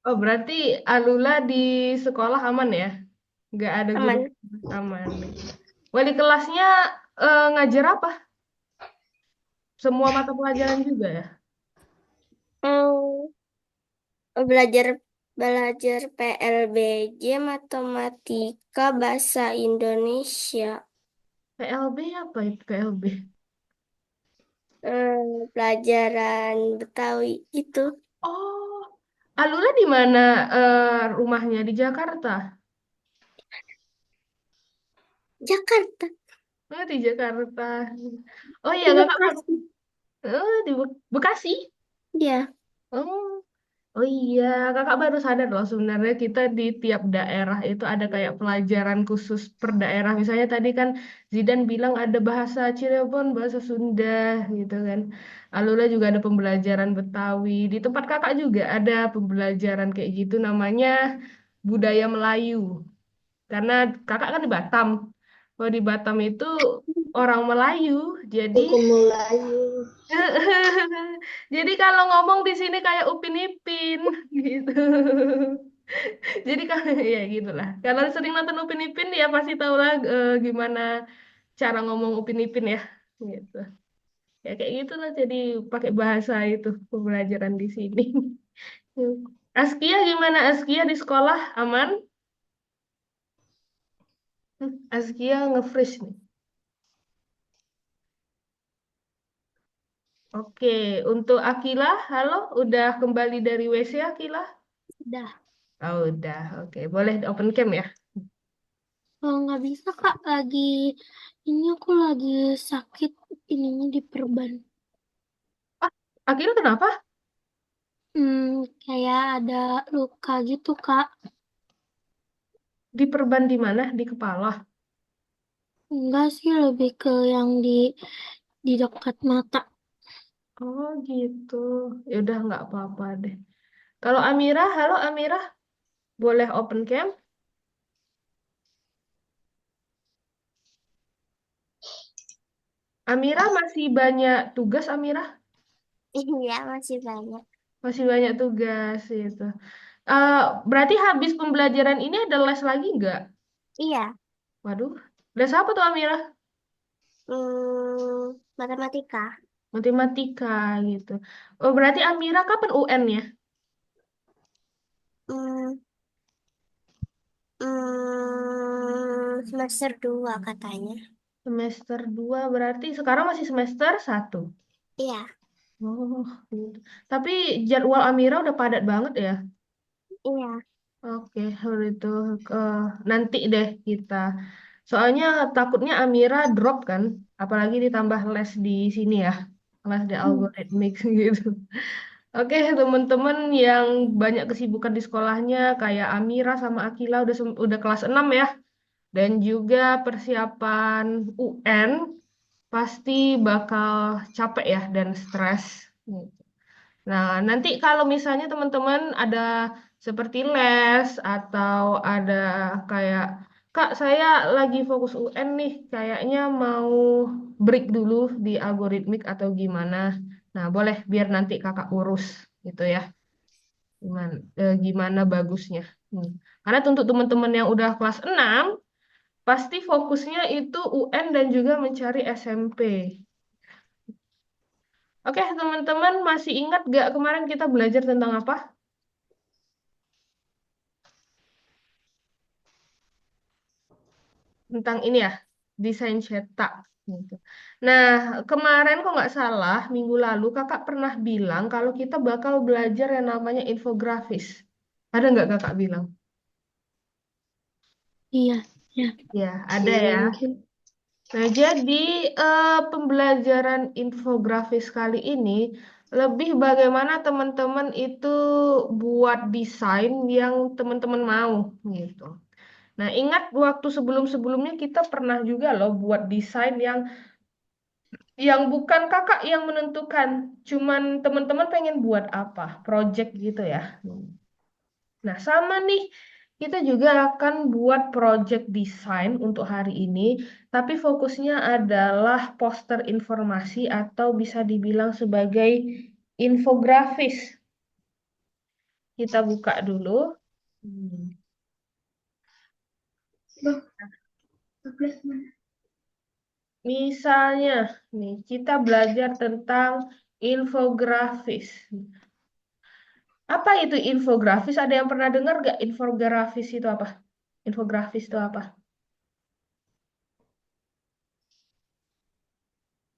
Oh, berarti Alula di sekolah aman ya? Nggak ada guru Aman. aman. Wali kelasnya ngajar apa? Semua mata pelajaran juga ya? Hmm, belajar belajar PLBJ, matematika, bahasa Indonesia. PLB apa itu PLB? Pelajaran Betawi itu. Oh, Alula di mana rumahnya? Di Jakarta? Jakarta. Oh, di Jakarta. Oh iya, Di kakak baru. Bekasi. Di Bekasi. Ya. Oh, oh iya, kakak baru sadar loh sebenarnya kita di tiap daerah itu ada kayak pelajaran khusus per daerah. Misalnya tadi kan Zidan bilang ada bahasa Cirebon, bahasa Sunda gitu kan. Alula juga ada pembelajaran Betawi. Di tempat kakak juga ada pembelajaran kayak gitu namanya budaya Melayu. Karena kakak kan di Batam. Kalau di Batam itu orang Melayu, jadi Hukum Melayu. jadi kalau ngomong di sini kayak Upin Ipin gitu. Jadi kalau ya gitulah. Kalau sering nonton Upin Ipin ya pasti tahu lah gimana cara ngomong Upin Ipin ya. Gitu. Ya kayak gitulah. Jadi pakai bahasa itu pembelajaran di sini. Askia gimana Askia di sekolah aman? Askia nge-freeze nih. Oke, untuk Akila, halo, udah kembali dari WC Akila? Udah. Oh, udah, oke, boleh open cam ya? Kalau nggak bisa Kak, ini aku lagi sakit ininya di perban. Ah, Akila kenapa? Kayak ada luka gitu Kak. Diperban di mana? Di kepala. Enggak sih, lebih ke yang di dekat mata. Oh gitu. Ya udah nggak apa-apa deh. Kalau Amira, halo Amira, boleh open cam? Amira masih banyak tugas Amira, Iya, masih banyak. masih banyak tugas gitu. Eh, berarti habis pembelajaran ini ada les lagi nggak? Iya. Waduh, les apa tuh Amira? Matematika. Matematika gitu. Oh berarti Amira kapan UN ya? Hmm, Semester 2 katanya. Semester 2 berarti sekarang masih semester 1. Iya. Oh, gitu. Tapi jadwal Amira udah padat banget ya. Iya. Oke, kalau itu ke nanti deh kita. Soalnya takutnya Amira drop kan, apalagi ditambah les di sini ya, les di Hmm. algoritmik gitu. Oke, teman-teman yang banyak kesibukan di sekolahnya kayak Amira sama Akila udah kelas 6 ya. Dan juga persiapan UN pasti bakal capek ya dan stres. Nah, nanti kalau misalnya teman-teman ada seperti les atau ada kayak, Kak, saya lagi fokus UN nih, kayaknya mau break dulu di algoritmik atau gimana. Nah, boleh biar nanti kakak urus gitu ya. Gimana bagusnya. Hmm. Karena untuk teman-teman yang udah kelas 6 pasti fokusnya itu UN dan juga mencari SMP. Oke, teman-teman masih ingat gak kemarin kita belajar tentang apa? Tentang ini ya, desain cetak. Gitu. Nah, kemarin kok nggak salah, minggu lalu kakak pernah bilang kalau kita bakal belajar yang namanya infografis. Ada nggak kakak bilang? Iya. Ya. Ya, ada ya. Nah, jadi pembelajaran infografis kali ini lebih bagaimana teman-teman itu buat desain yang teman-teman mau gitu. Nah, ingat waktu sebelum-sebelumnya kita pernah juga loh buat desain yang bukan kakak yang menentukan, cuman teman-teman pengen buat apa, project gitu ya. Nah, sama nih, kita juga akan buat project desain untuk hari ini, tapi fokusnya adalah poster informasi atau bisa dibilang sebagai infografis. Kita buka dulu. Hmm. Misalnya, nih kita belajar tentang infografis. Apa itu infografis? Ada yang pernah dengar gak infografis itu apa? Infografis itu apa?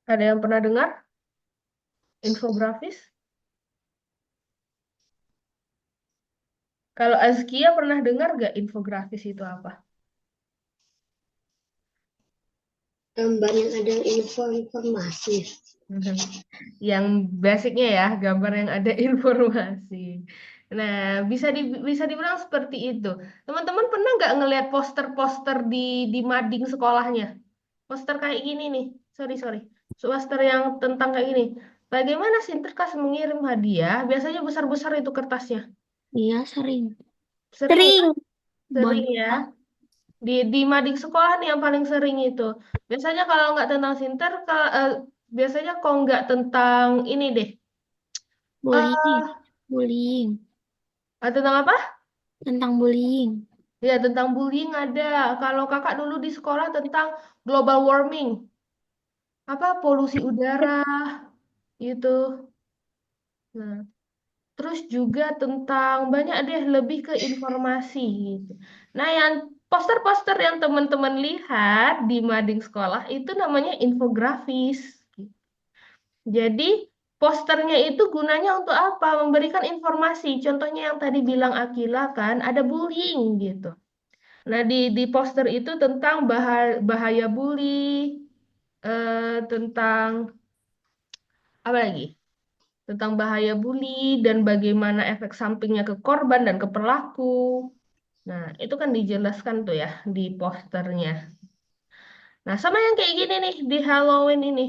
Ada yang pernah dengar infografis? Kalau Azkia pernah dengar gak infografis itu apa? Gambar yang ada informasi. Yang basicnya ya, gambar yang ada informasi. Nah, bisa dibilang seperti itu. Teman-teman pernah nggak ngelihat poster-poster di mading sekolahnya? Poster kayak gini nih. Sorry, sorry. Poster yang tentang kayak gini. Bagaimana Sinterklas mengirim hadiah? Biasanya besar-besar itu kertasnya. Iya, sering. Sering ya? Sering. Sering Banyak. ya. Di mading sekolah nih yang paling sering itu. Biasanya kalau nggak tentang biasanya kalau nggak tentang ini deh. Bullying. eh Bullying. Tentang apa? Tentang bullying. Ya, tentang bullying ada. Kalau kakak dulu di sekolah tentang global warming. Apa polusi udara itu. Nah, terus juga tentang banyak deh lebih ke informasi gitu. Nah, yang poster-poster yang teman-teman lihat di mading sekolah itu namanya infografis. Jadi posternya itu gunanya untuk apa? Memberikan informasi. Contohnya yang tadi bilang Akila kan, ada bullying gitu. Nah, di poster itu tentang bahaya bully, tentang apa lagi? Tentang bahaya bully dan bagaimana efek sampingnya ke korban dan ke pelaku. Nah, itu kan dijelaskan tuh ya di posternya. Nah, sama yang kayak gini nih di Halloween ini.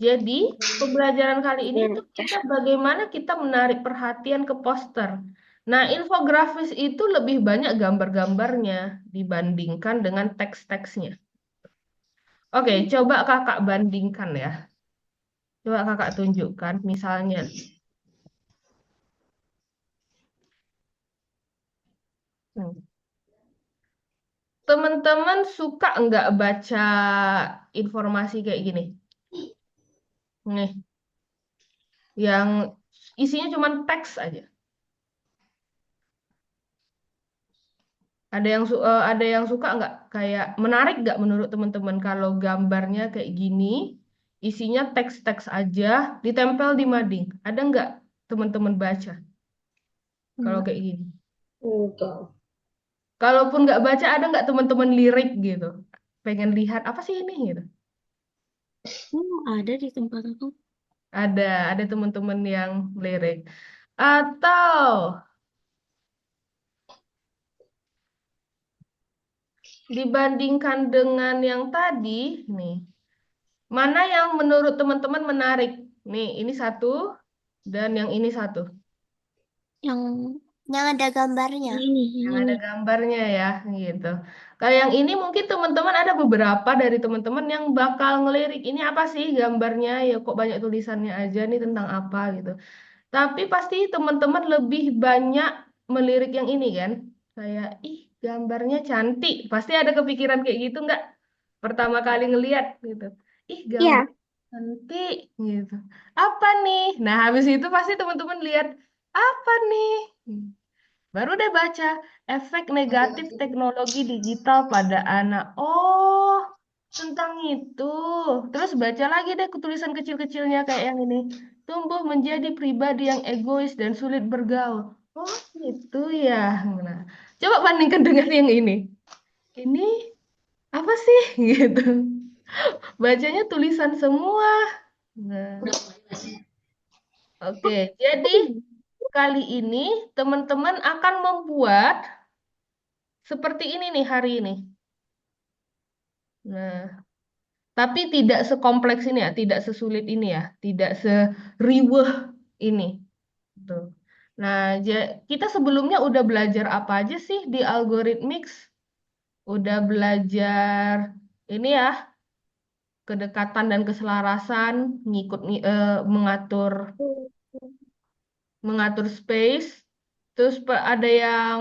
Jadi, pembelajaran kali ini tuh kita bagaimana kita menarik perhatian ke poster. Nah, infografis itu lebih banyak gambar-gambarnya dibandingkan dengan teks-teksnya. Oke, coba kakak bandingkan ya. Coba kakak tunjukkan, misalnya. Hmm. Teman-teman suka nggak baca informasi kayak gini? Nih, yang isinya cuma teks aja. Ada yang suka nggak? Kayak menarik nggak menurut teman-teman kalau gambarnya kayak gini, isinya teks-teks aja, ditempel di mading. Ada nggak teman-teman baca kalau Enggak. kayak gini? Enggak. Kalaupun nggak baca, ada nggak teman-teman lirik gitu? Pengen lihat apa sih ini gitu? Ada di tempat aku. Ada teman-teman yang lirik. Atau dibandingkan dengan yang tadi, nih, mana yang menurut teman-teman menarik? Nih, ini satu dan yang ini satu. Yang Yang ada gambarnya. Yang yang ada ini. gambarnya ya, gitu. Kalau yang ini mungkin teman-teman ada beberapa dari teman-teman yang bakal ngelirik ini apa sih gambarnya ya kok banyak tulisannya aja nih tentang apa gitu. Tapi pasti teman-teman lebih banyak melirik yang ini kan. Kayak, ih gambarnya cantik. Pasti ada kepikiran kayak gitu nggak? Pertama kali ngeliat gitu. Ih gambar Iya. cantik gitu. Apa nih? Nah habis itu pasti teman-teman lihat apa nih? Baru deh baca efek negatif teknologi digital pada anak. Oh, tentang itu. Terus baca lagi deh tulisan kecil-kecilnya kayak yang ini. Tumbuh menjadi pribadi yang egois dan sulit bergaul. Oh, itu ya. Nah, coba bandingkan dengan yang ini. Ini apa sih gitu. Bacanya tulisan semua. Nah, oke. Jadi kali ini teman-teman akan membuat seperti ini nih hari ini. Nah, tapi tidak sekompleks ini ya, tidak sesulit ini ya, tidak seriweh ini. Tuh. Nah, kita sebelumnya udah belajar apa aja sih di algorithmics? Udah belajar ini ya, kedekatan dan keselarasan, mengatur mengatur space. Terus ada yang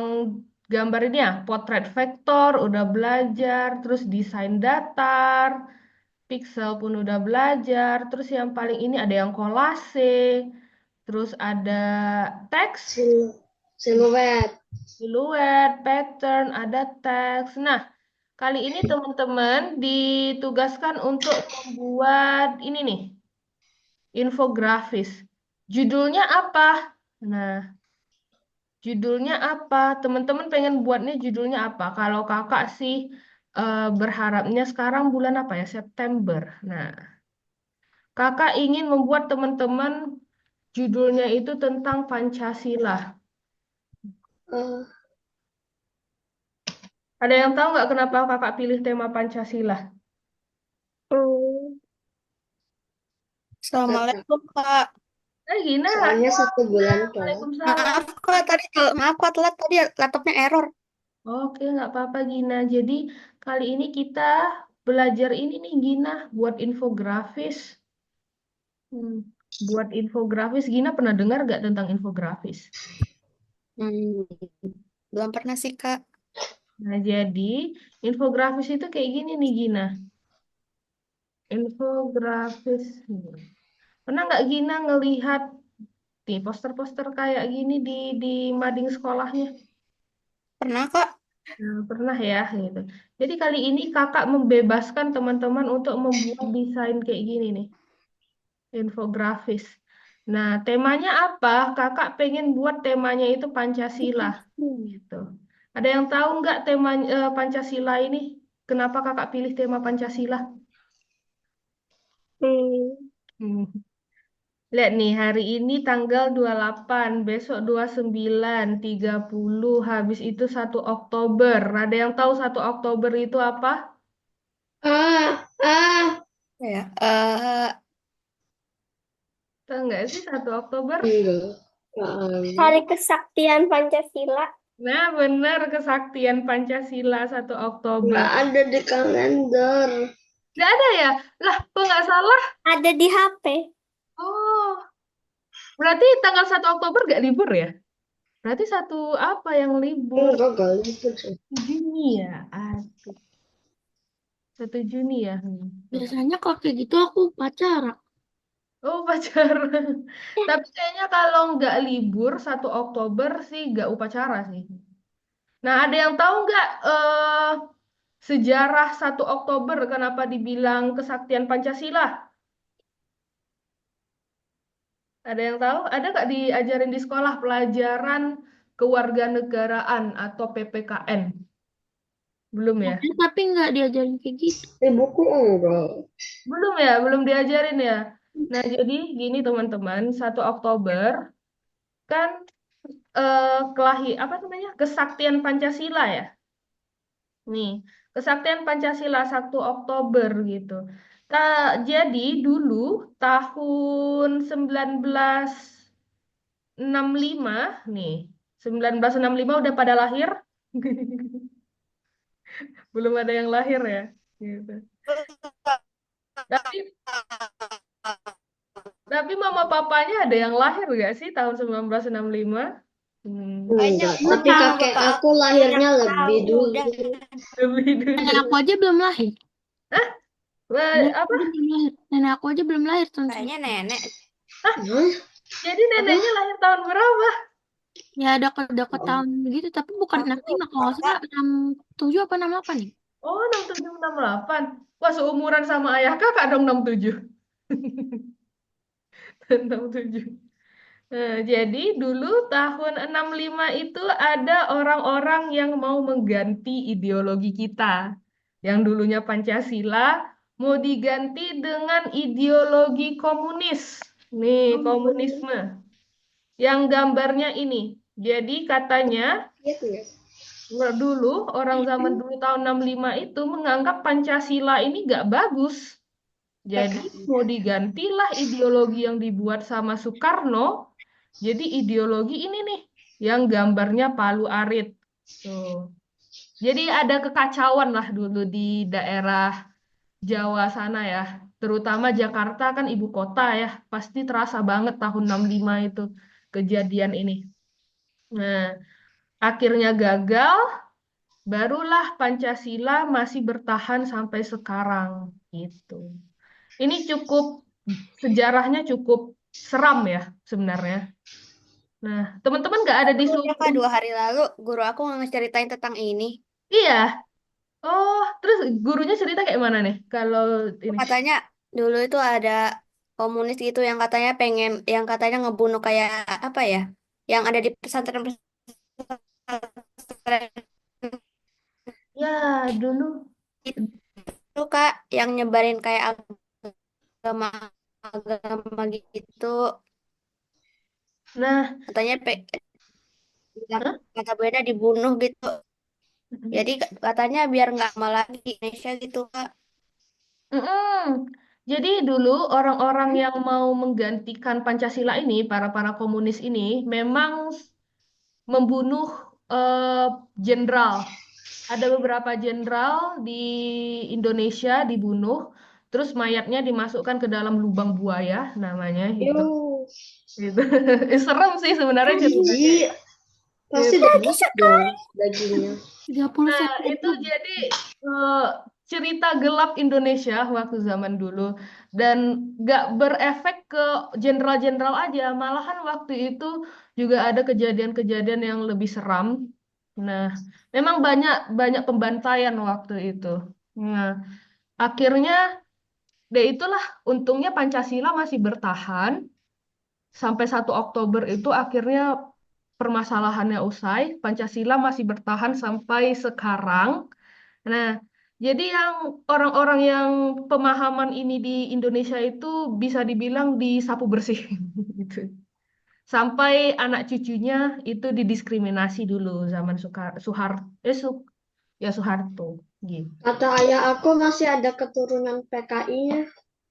gambar ini ya, potret vektor udah belajar, terus desain datar, pixel pun udah belajar, terus yang paling ini ada yang kolase, terus ada teks, Siluet. siluet, pattern, ada teks. Nah, kali ini teman-teman ditugaskan untuk membuat ini nih, infografis. Judulnya apa? Nah, judulnya apa? Teman-teman pengen buatnya judulnya apa? Kalau kakak sih berharapnya sekarang bulan apa ya? September. Nah, kakak ingin membuat teman-teman judulnya itu tentang Pancasila. Eh, Ada yang tahu nggak kenapa kakak pilih tema Pancasila? Hmm. nggak tahu. Assalamualaikum, Kak. Gina. Soalnya 1 bulan telat. Waalaikumsalam. Maaf, Kak, telat tadi laptopnya error. Oke, nggak apa-apa Gina. Jadi kali ini kita belajar ini nih Gina, buat infografis. Hmm, buat infografis, Gina pernah dengar nggak tentang infografis? Hmm, belum pernah sih, Kak. Nah, jadi infografis itu kayak gini nih Gina. Infografis. Pernah nggak Gina ngelihat nih poster-poster kayak gini di mading sekolahnya? Pernah, Kak. Nah, pernah ya gitu. Jadi kali ini kakak membebaskan teman-teman untuk membuat desain kayak gini nih, infografis. Nah, temanya apa? Kakak pengen buat temanya itu Pancasila gitu. Ada yang tahu nggak tema Pancasila ini? Kenapa kakak pilih tema Pancasila? Hmm. Hmm. Lihat nih, hari ini tanggal 28, besok 29, 30, habis itu 1 Oktober. Ada yang tahu 1 Oktober itu apa? Ah, ah. Ya, Tahu nggak sih 1 Oktober? Enggak. Nggak ada. Hari Kesaktian Pancasila. Nah, benar kesaktian Pancasila 1 Oktober. Nggak ada di kalender. Nggak ada ya? Lah, kok nggak salah? Ada di HP. Oh, berarti tanggal 1 Oktober nggak libur ya? Berarti satu apa yang libur? Enggak, gak libur sih. Juni ya? Aduh, 1 Juni ya? Tuh. Biasanya kalau kayak gitu aku upacara. Oh, pacar. Tapi kayaknya kalau nggak libur 1 Oktober sih nggak upacara sih. Nah, ada yang tahu nggak sejarah 1 Oktober kenapa dibilang kesaktian Pancasila? Ada yang tahu? Ada nggak diajarin di sekolah pelajaran kewarganegaraan atau PPKN? Belum ya? Ada, tapi nggak diajarin kayak gitu. Di buku enggak. Belum ya? Belum diajarin ya? Nah, jadi gini teman-teman, 1 Oktober kan apa namanya? Kesaktian Pancasila ya. Nih, kesaktian Pancasila 1 Oktober gitu. Jadi dulu tahun 1965 nih, 1965 udah pada lahir. Belum ada yang lahir ya. Gitu. Tapi tapi mama papanya ada yang lahir gak sih tahun 1965? Enggak. Nggak Tapi tahu, kakek Kak. aku lahirnya lebih dulu. Lebih Nenek dulu. aku aja belum lahir. Apa? Nenek aku aja belum lahir tahun kayaknya nenek. Hah? Hah? Jadi Apa? neneknya lahir tahun berapa? Ya ada ke tahun gitu, tapi bukan 65 kalau nggak salah 67 apa 68 nih. Oh, 67, 68. Wah, seumuran sama ayah kakak dong 67. 67. Jadi dulu tahun 65 itu ada orang-orang yang mau mengganti ideologi kita. Yang dulunya Pancasila mau diganti dengan ideologi komunis. Nih, komunisme. Yang gambarnya ini. Jadi katanya Gitu ya. dulu orang zaman dulu tahun 65 itu menganggap Pancasila ini gak bagus. Jadi mau digantilah ideologi yang dibuat sama Soekarno. Jadi ideologi ini nih yang gambarnya Palu Arit. Tuh. Jadi ada kekacauan lah dulu di daerah Jawa sana ya. Terutama Jakarta kan ibu kota ya. Pasti terasa banget tahun 65 itu kejadian ini. Nah, akhirnya gagal, barulah Pancasila masih bertahan sampai sekarang gitu. Ini cukup sejarahnya cukup seram ya sebenarnya. Nah, teman-teman nggak ada di Udah suku. Kak, 2 hari lalu guru aku ngeceritain tentang ini. Iya. Oh, terus gurunya cerita kayak mana nih? Kalau ini. Katanya dulu itu ada komunis gitu yang katanya pengen, yang katanya ngebunuh kayak apa ya? Yang ada di pesantren-pesantren Ya, dulu. itu Kak, yang nyebarin kayak agama-agama gitu. Nah, Katanya hah? kata Bu Ena dibunuh gitu. Jadi katanya biar nggak sama lagi di Indonesia gitu Kak. Mm-mm. Jadi dulu orang-orang yang mau menggantikan Pancasila ini, para komunis ini, memang membunuh eh, jenderal. Ada beberapa jenderal di Indonesia dibunuh, terus mayatnya dimasukkan ke dalam lubang buaya, namanya itu. Yuh, Itu serem sih sebenarnya ceritanya. jijik. Pasti Gitu. daging dong dagingnya. 31 Itu ekor. jadi eh, cerita gelap Indonesia waktu zaman dulu dan gak berefek ke jenderal-jenderal aja, malahan waktu itu juga ada kejadian-kejadian yang lebih seram. Nah, memang banyak banyak pembantaian waktu itu. Nah, akhirnya deh itulah untungnya Pancasila masih bertahan sampai 1 Oktober itu akhirnya permasalahannya usai, Pancasila masih bertahan sampai sekarang. Nah, jadi yang orang-orang yang pemahaman ini di Indonesia itu bisa dibilang disapu bersih gitu. Sampai anak cucunya itu didiskriminasi dulu zaman Soeharto gitu. Kata ayah aku masih ada keturunan PKI-nya.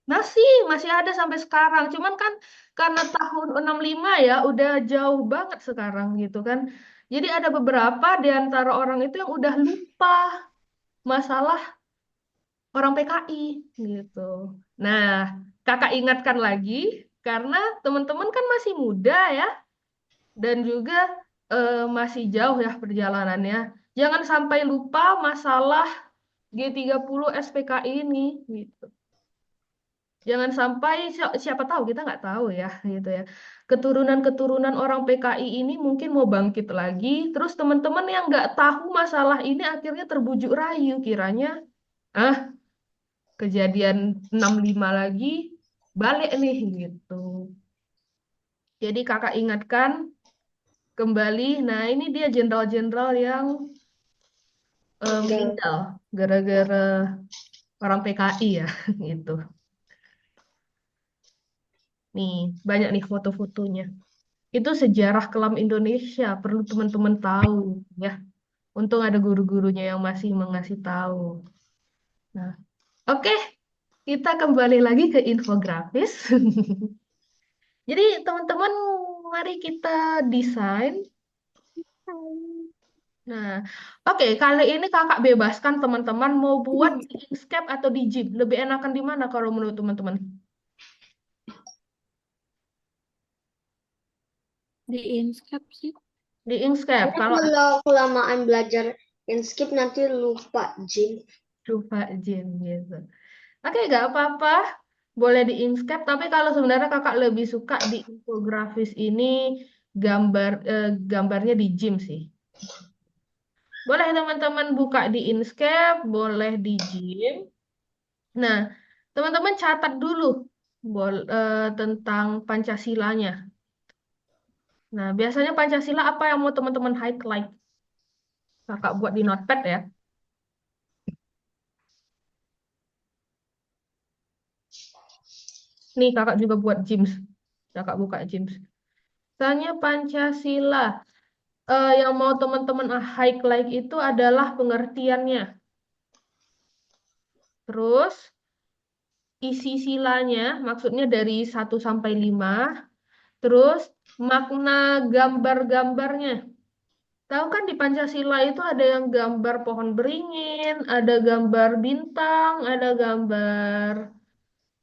Masih ada sampai sekarang. Cuman kan karena tahun 65 ya udah jauh banget sekarang gitu kan. Jadi ada beberapa di antara orang itu yang udah lupa masalah orang PKI gitu. Nah, kakak ingatkan lagi karena teman-teman kan masih muda ya dan juga masih jauh ya perjalanannya. Jangan sampai lupa masalah G30 SPKI ini gitu. Jangan sampai siapa tahu kita nggak tahu ya gitu ya. Keturunan-keturunan orang PKI ini mungkin mau bangkit lagi, terus teman-teman yang nggak tahu masalah ini akhirnya terbujuk rayu kiranya ah kejadian 65 lagi balik nih gitu. Jadi kakak ingatkan kembali, nah ini dia jenderal-jenderal yang Enggak. meninggal gara-gara orang PKI ya gitu. Nih banyak nih foto-fotonya. Itu sejarah kelam Indonesia, perlu teman-teman tahu ya. Untung ada guru-gurunya yang masih mengasih tahu. Nah, oke, kita kembali lagi ke infografis. Jadi teman-teman, mari kita desain. Nah, oke, kali ini kakak bebaskan teman-teman mau buat di Inkscape atau di Jib. Lebih enakan di mana kalau menurut teman-teman? Di Inkscape sih. Di Inkscape. Tapi Kalau kalau kelamaan belajar Inskip nanti lupa Jim. coba Jim gitu. Oke, nggak apa-apa. Boleh di Inkscape, tapi kalau sebenarnya kakak lebih suka di infografis ini gambarnya di Gym sih. Boleh teman-teman buka di Inkscape, boleh di Gym. Nah, teman-teman catat dulu tentang Pancasilanya. Nah, biasanya Pancasila apa yang mau teman-teman highlight? Kakak buat di notepad ya. Nih, kakak juga buat Gyms. Kakak buka Gyms. Tanya Pancasila. Yang mau teman-teman highlight itu adalah pengertiannya. Terus isi silanya, maksudnya dari 1 sampai 5. Terus makna gambar-gambarnya. Tahu kan di Pancasila itu ada yang gambar pohon beringin, ada gambar bintang, ada gambar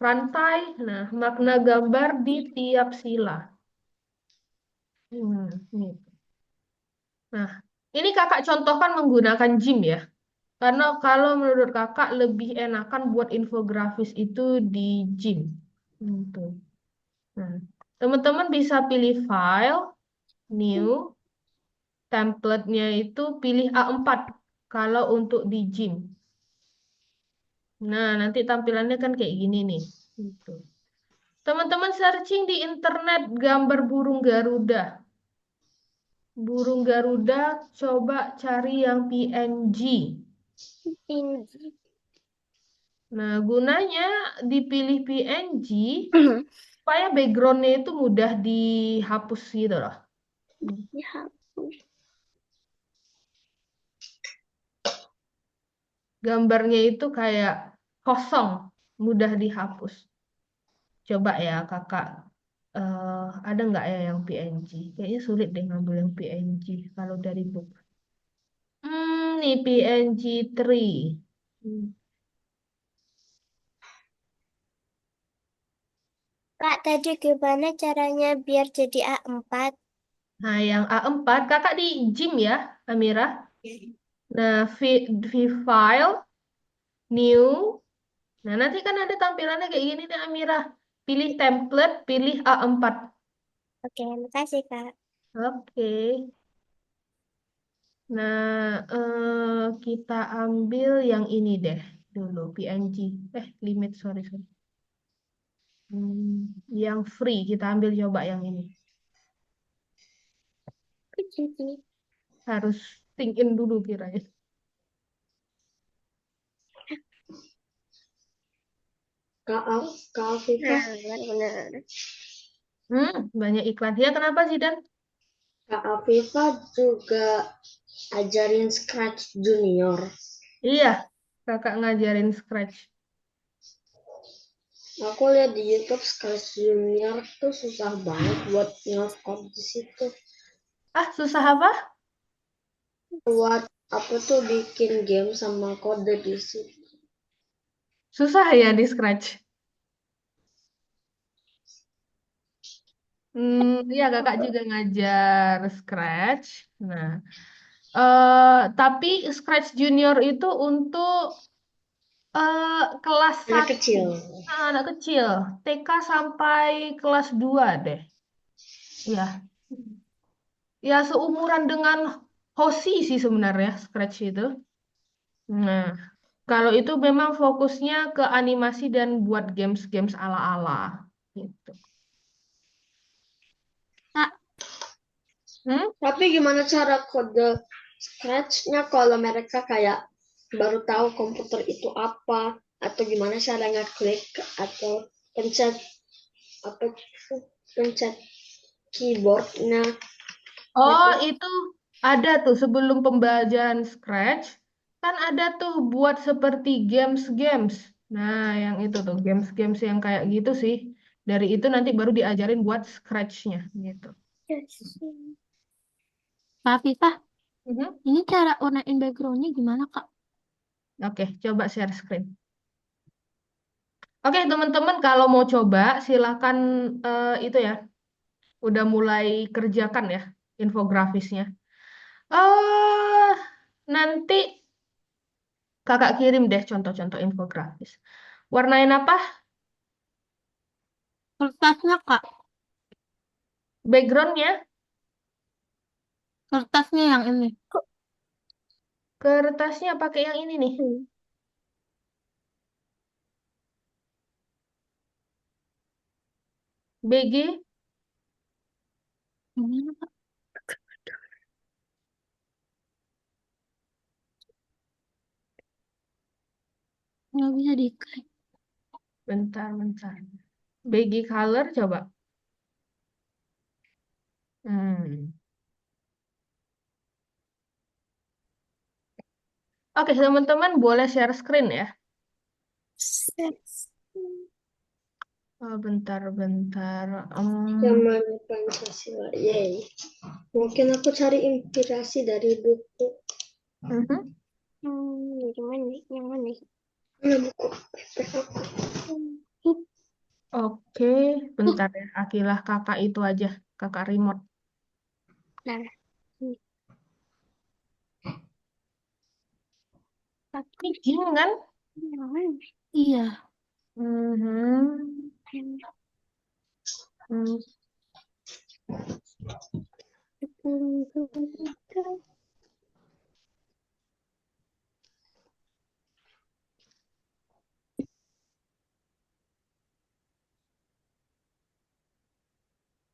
rantai. Nah, makna gambar di tiap sila. Nih. Nah, ini kakak contohkan menggunakan gym ya. Karena kalau menurut kakak lebih enakan buat infografis itu di gym. Gitu. Nah, teman-teman bisa pilih file, new, template-nya itu pilih A4 kalau untuk di gym. Nah, nanti tampilannya kan kayak gini nih. Gitu. Teman-teman searching di internet gambar burung Garuda. Burung Garuda, coba cari yang PNG. Ini. Nah, gunanya dipilih PNG supaya backgroundnya itu mudah dihapus gitu loh. Dihapus. Gambarnya itu kayak kosong, mudah dihapus. Coba ya kakak, ada nggak ya yang PNG? Kayaknya sulit deh ngambil yang PNG kalau dari book. Nih PNG 3. Hmm. Kak, tadi gimana caranya biar jadi A4? Nah, yang A4 kakak di gym ya, Amira. Nah, file, new. Nah, nanti kan ada tampilannya kayak gini nih, Amira. Pilih template, pilih A4. Oke, makasih Kak. Oke. Nah, kita ambil yang ini deh dulu, PNG. Limit, sorry, sorry. Yang free, kita ambil coba yang ini. Jadi, Harus think in dulu kiranya. Kak Afifah, benar. Banyak iklan. Ya, kenapa sih, Dan? Kak Afifah juga ajarin Scratch Junior. Iya, kakak ngajarin Scratch. Aku lihat di YouTube Scratch Junior tuh susah banget buat nge-code di situ. Susah apa? Buat apa tuh bikin game sama kode di situ. Susah ya di Scratch. Ya kakak juga ngajar Scratch. Nah, tapi Scratch Junior itu untuk kelas Anak 1, kecil. anak kecil, TK sampai kelas 2 deh. Ya, ya seumuran dengan Hoshi sih sebenarnya Scratch itu. Nah, kalau itu memang fokusnya ke animasi dan buat games-games ala-ala gitu. Kak, Hmm? Tapi gimana cara kode Scratch-nya kalau mereka kayak baru tahu komputer itu apa, atau gimana cara ngeklik atau pencet apa pencet keyboardnya Oh, gitu. itu ada tuh sebelum pembelajaran Scratch, kan ada tuh buat seperti games-games. Nah, yang itu tuh games-games yang kayak gitu sih. Dari itu nanti baru diajarin buat Scratch-nya gitu. yes. Kak Fifah, Mhm. ini cara warnain backgroundnya gimana Kak? Oke, coba share screen. Oke, teman-teman kalau mau coba silakan itu ya, udah mulai kerjakan ya infografisnya. Eh, nanti kakak kirim deh contoh-contoh infografis. Warnain apa? Kertasnya Kak, Backgroundnya, kertasnya yang ini. kertasnya pakai yang ini nih. BG, Gimana Kak? Nggak bisa diklik. bentar, bentar. BG color coba. Hmm. Oke, teman-teman boleh share screen ya. Bentar, bentar. Zaman Pancasila, yay. Mungkin aku cari inspirasi dari buku. Mhm. Yang mana nih? Yang mana nih? Mana buku? Oke, bentar ya. Akilah kakak itu aja, kakak remote. Nah, ini. Ini Jim kan? Iya. Mhm. Hmm.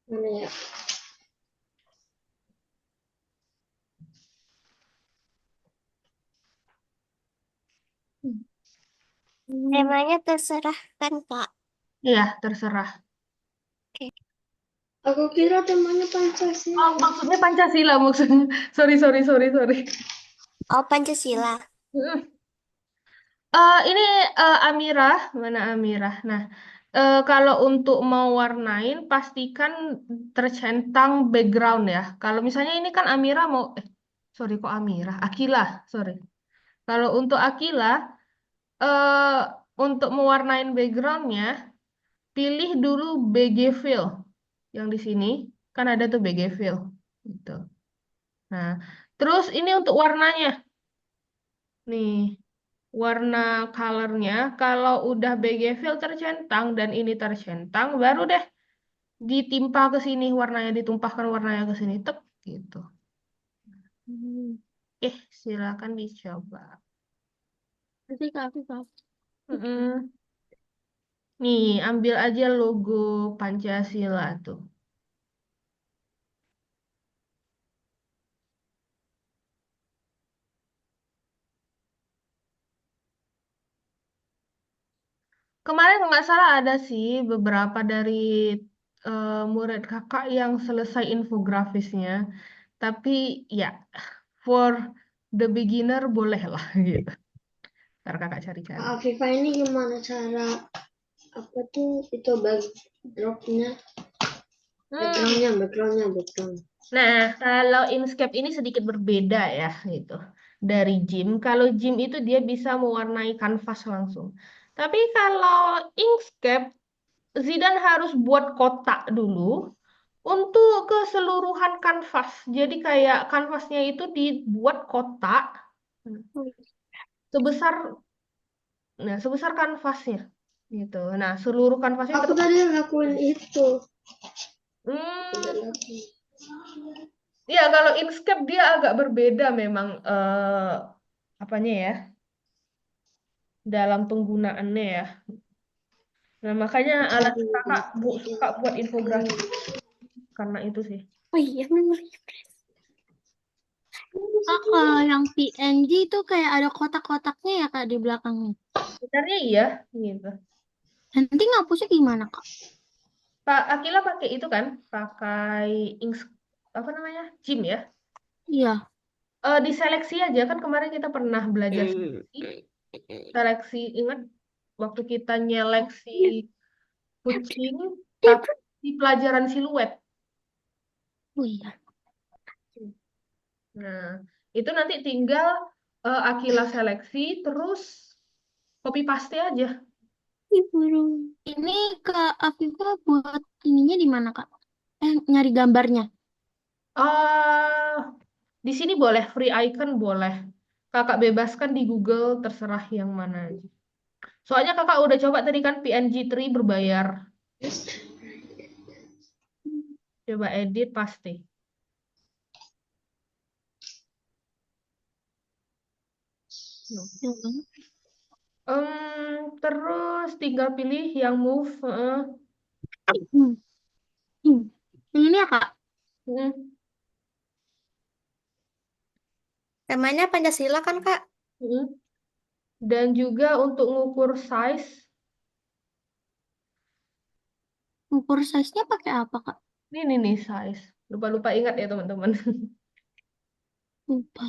Mana ya? Temanya terserah kan, Kak? Iya, terserah. Oke. Aku kira temanya Oh, Pancasila. maksudnya Pancasila maksudnya. Sorry, sorry, sorry, sorry. Oh, Pancasila. Mm. Ini Amirah, mana Amirah? Nah, kalau untuk mau warnain, pastikan tercentang background ya. Kalau misalnya ini kan Amirah mau, sorry kok Amirah, Akila, sorry. Kalau untuk Akila, eh, untuk mewarnain backgroundnya, pilih dulu BG Fill yang di sini, kan ada tuh BG Fill, gitu. Nah, terus ini untuk warnanya, nih. Warna colornya kalau udah BG fill tercentang dan ini tercentang baru deh ditimpa ke sini warnanya ditumpahkan warnanya ke sini tek gitu. Silakan dicoba. Nanti Kak Afifah. Mm-mm. Nih ambil aja logo Pancasila tuh. Kemarin nggak salah ada sih beberapa dari murid kakak yang selesai infografisnya. Tapi ya for the beginner boleh lah gitu. Ntar kakak cari-cari. Kak Afifah ini gimana cara apa tuh itu backdropnya, Hmm. background. Nah, kalau Inkscape ini sedikit berbeda ya gitu dari Jim. Kalau Jim itu dia bisa mewarnai kanvas langsung. Tapi kalau Inkscape, Zidan harus buat kotak dulu untuk keseluruhan kanvas. Jadi kayak kanvasnya itu dibuat kotak sebesar sebesar kanvasnya gitu. Nah, seluruh kanvasnya Aku terus. tadi lakuin itu. Udah Hmm, lakuin. ya kalau Inkscape dia agak berbeda memang apanya ya dalam penggunaannya ya. Nah, makanya alasan kakak suka buat infografis karena itu sih. Oh iya, memori. Oh, kalau yang PNG itu kayak ada kotak-kotaknya ya Kak di belakangnya. Sebenarnya iya gitu. Nanti ngapusnya gimana Kak? Pak Akila pakai itu kan, pakai inks apa namanya? Jim ya. Iya. Diseleksi aja kan kemarin kita pernah belajar seleksi, ingat waktu kita nyeleksi kucing tapi di pelajaran siluet. Oh iya. Nah, itu nanti tinggal Akila seleksi terus copy paste aja. Ih, burung. Ini Kak Afifah buat ininya di mana Kak? Nyari gambarnya. eh di sini boleh free icon boleh. Kakak bebaskan di Google terserah yang mana aja. Soalnya kakak udah coba tadi kan PNG3 berbayar. Coba edit paste. No. Hmm. Terus tinggal pilih yang move. Hmm. Hmm. Yang ini ya Kak? Mm, Temanya Pancasila kan, Kak? mm. Dan juga untuk ngukur size. Ukur size-nya pakai apa Kak? Ini nih size. Lupa-lupa ingat ya teman-teman. Lupa.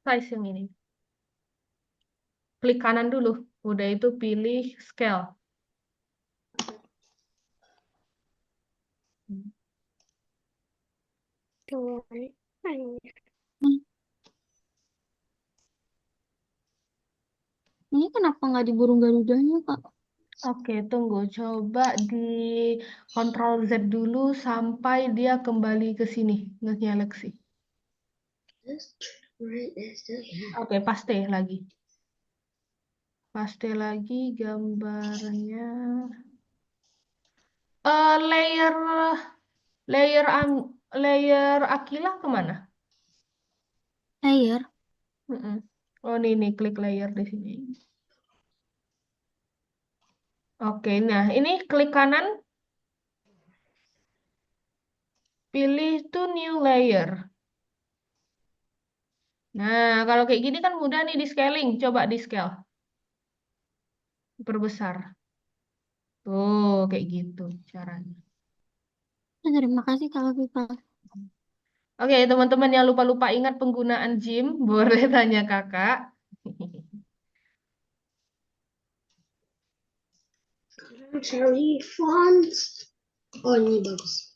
Size yang ini. Klik kanan dulu. Udah itu pilih scale. Tuh. Hmm. Ini kenapa nggak di burung garudanya Kak? Oke, tunggu. Coba di Ctrl Z dulu sampai dia kembali ke sini. Nyeleksi. Oke, paste lagi. Paste lagi gambarnya. Layer layer layer Akila kemana? Layer. Mm-mm. Oh, nih klik layer di sini. Oke, nah ini klik kanan, pilih to new layer. Nah, kalau kayak gini kan mudah nih di scaling. Coba di scale, perbesar. Tuh, kayak gitu caranya. Terima kasih Kak Viva. Oke, teman-teman yang lupa-lupa ingat penggunaan Gym, boleh tanya kakak. Cherry fonts. Oh, ini bagus.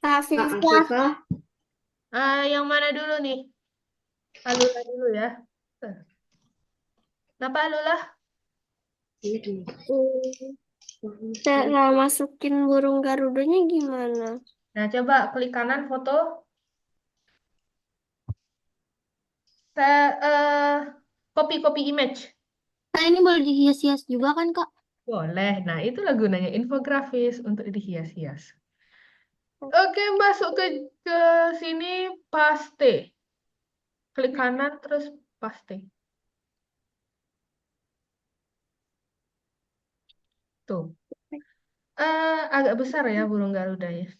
Kak Kak Viva, Afifa, Yang mana dulu nih? Alula dulu ya. Kenapa Alula? ini dulu. cara masukin burung garudanya gimana? Nah, coba klik kanan foto. Saya copy image. Nah, ini boleh dihias-hias juga kan Kak? Boleh. Nah, itulah gunanya infografis untuk dihias-hias. Oke, masuk ke sini paste. Klik kanan terus paste. Tuh. Agak besar ya burung garudanya.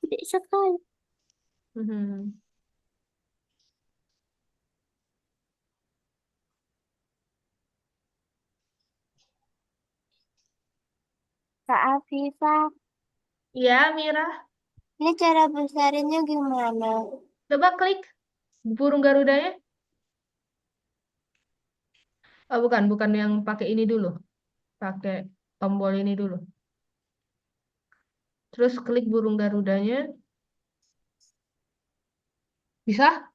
Tidak sekali. Mhm. Kak Afifa, Ya, Mira. ini cara besarinnya gimana? Coba klik burung garudanya. Oh, bukan yang pakai ini dulu. Pakai tombol ini dulu. Terus klik burung garudanya. Bisa?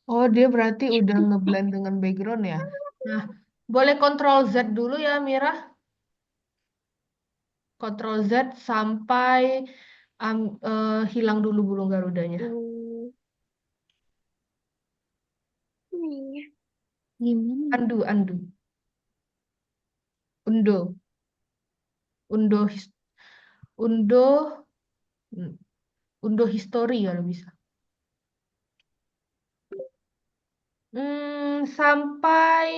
Oh, dia berarti udah ngeblend dengan background ya. Nah, boleh Ctrl Z dulu ya, Mira. Ctrl Z sampai hilang dulu burung garudanya. Hmm, ini. Gimana? Undo. Undo. Undo, undo, hmm, undo history kalau bisa. Sampai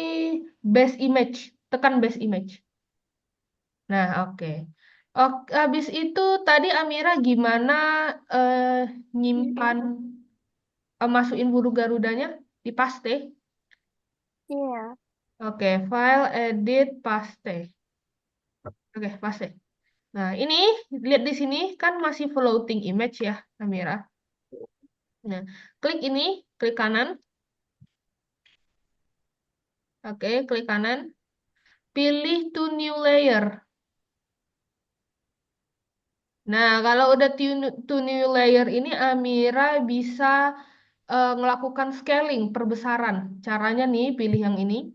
base image. Tekan base image. Nah, oke. Oke, habis itu tadi Amira gimana eh, nyimpan, masukin bulu garudanya di paste. Iya. Oke, file, edit, paste. Oke, paste. Nah, ini lihat di sini kan masih floating image ya, Amira. Nah, klik ini, klik kanan. Oke, klik kanan. Pilih to new layer. Nah, kalau udah to new layer ini Amira bisa melakukan scaling, perbesaran. Caranya nih, pilih yang ini.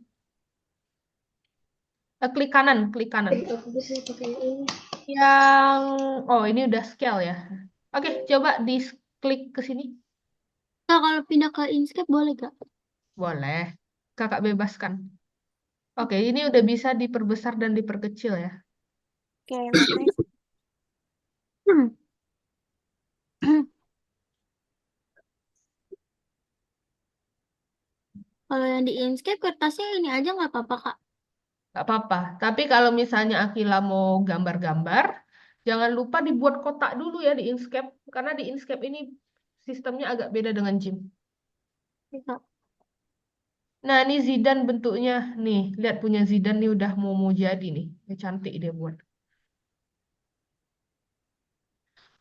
Klik kanan, klik kanan. Aku bisa pakai ini. Yang, oh ini udah scale ya. Oke, coba di klik ke sini. Kak, kalau pindah ke Inkscape boleh gak? Boleh. Kakak bebaskan. Oke, ini udah bisa diperbesar dan diperkecil ya. Oke, makasih. Kalau yang di Inkscape kertasnya ini aja nggak apa-apa Kak? Nggak apa-apa. Tapi kalau misalnya Akila mau gambar-gambar, jangan lupa dibuat kotak dulu ya di Inkscape. Karena di Inkscape ini sistemnya agak beda dengan Gym. Bisa. Nah, ini Zidane bentuknya. Nih, lihat punya Zidane nih udah mau jadi nih. Ya, cantik dia buat.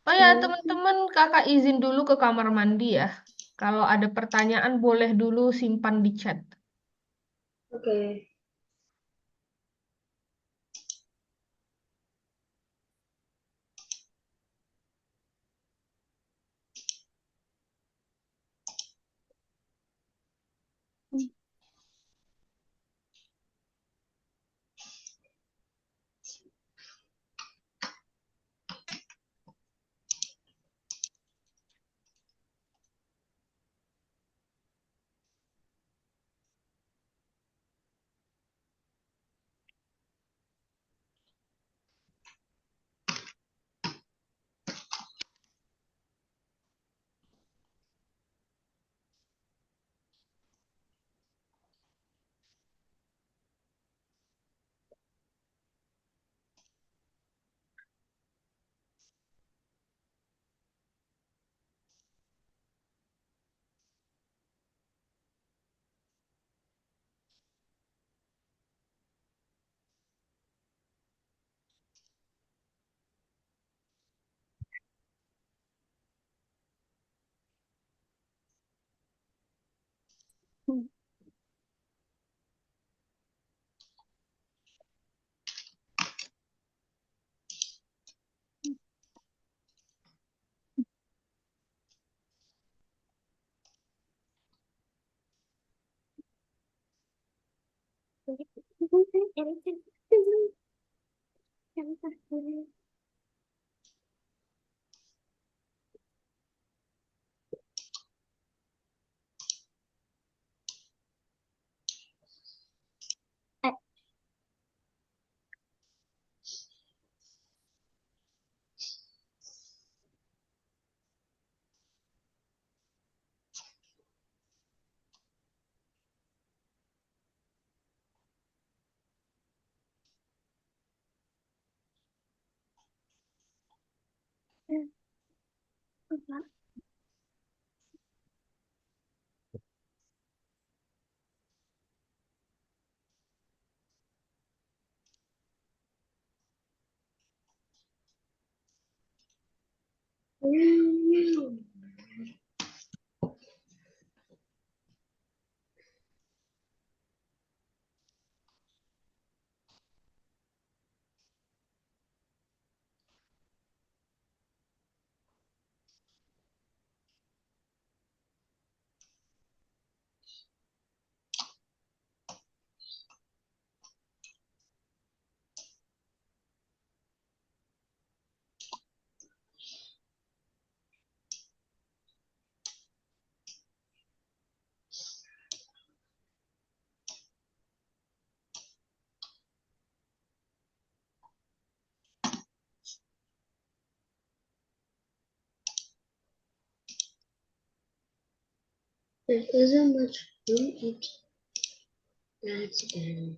Oh ya, teman-teman, kakak izin dulu ke kamar mandi ya. Kalau ada pertanyaan boleh dulu simpan di chat. Oke. There isn't much room each. That's bad.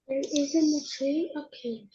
There isn't a tree. Okay.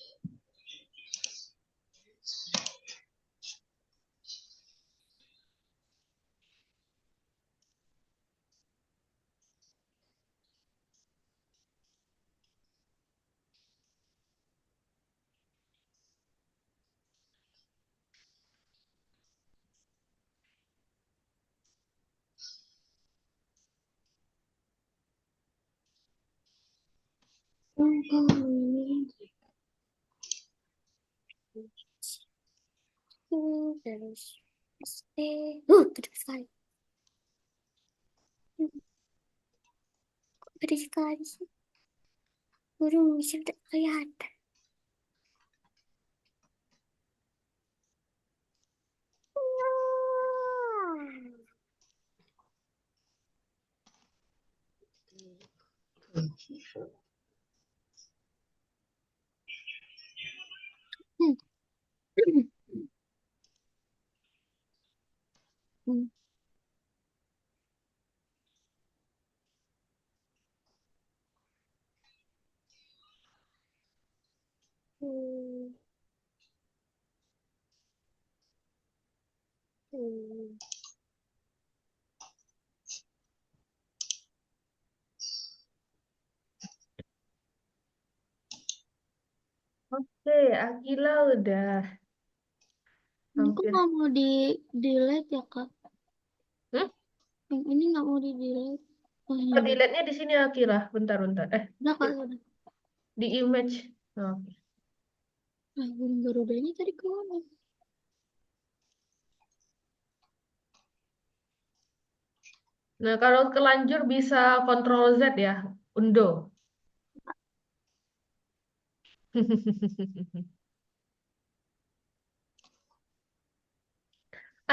Terus, gede sekali. sekali sih. Burung bisa tidak kelihatan. Hmm. Hmm. Hmm. Hmm. Oke, Akila udah Ini kok hampir. nggak mau di delete ya kak? Hmm? Yang ini nggak mau di delete. Oh ini Oh, udah. delete-nya di sini Akila. Bentar, bentar. Udah kak udah. Di image. Oke. Nah burung garudanya tadi kemana? Nah, kalau kelanjur bisa Ctrl Z ya. Undo.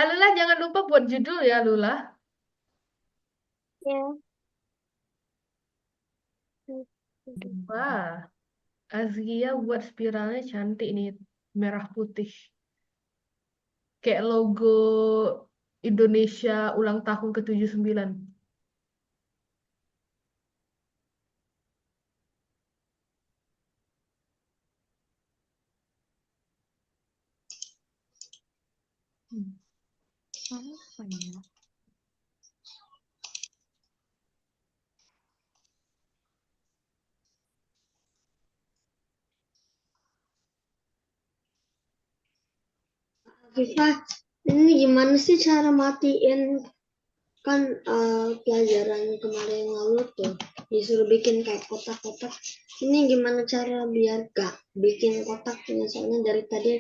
Lula jangan lupa buat judul ya, Lula. Ya. Wah, Azkia buat spiralnya cantik nih. Merah putih. Kayak logo Indonesia ulang tahun ke-79. Hmm. Apa ya? Viva, ini gimana sih cara matiin kan pelajaran kemarin yang lalu tuh disuruh bikin kayak kotak-kotak. Ini gimana cara biar gak bikin kotaknya? Soalnya dari tadi